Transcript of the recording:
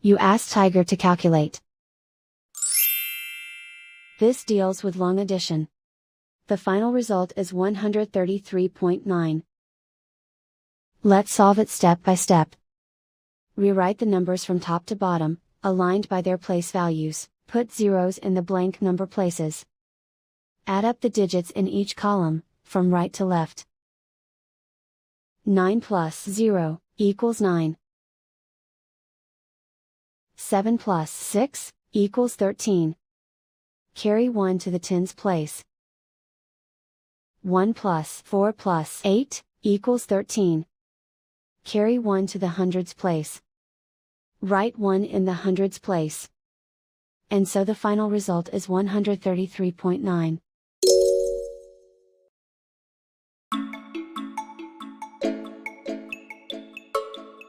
You ask Tiger to calculate. This deals with long addition. The final result is 133.9. Let's solve it step by step. Rewrite the numbers from top to bottom, aligned by their place values. Put zeros in the blank number places. Add up the digits in each column, from right to left. 9 plus 0 equals 9. 7 plus 6 equals 13. Carry 1 to the tens place. 1 plus 4 plus 8 equals 13. Carry 1 to the hundreds place. Write 1 in the hundreds place. And so the final result is 133.9.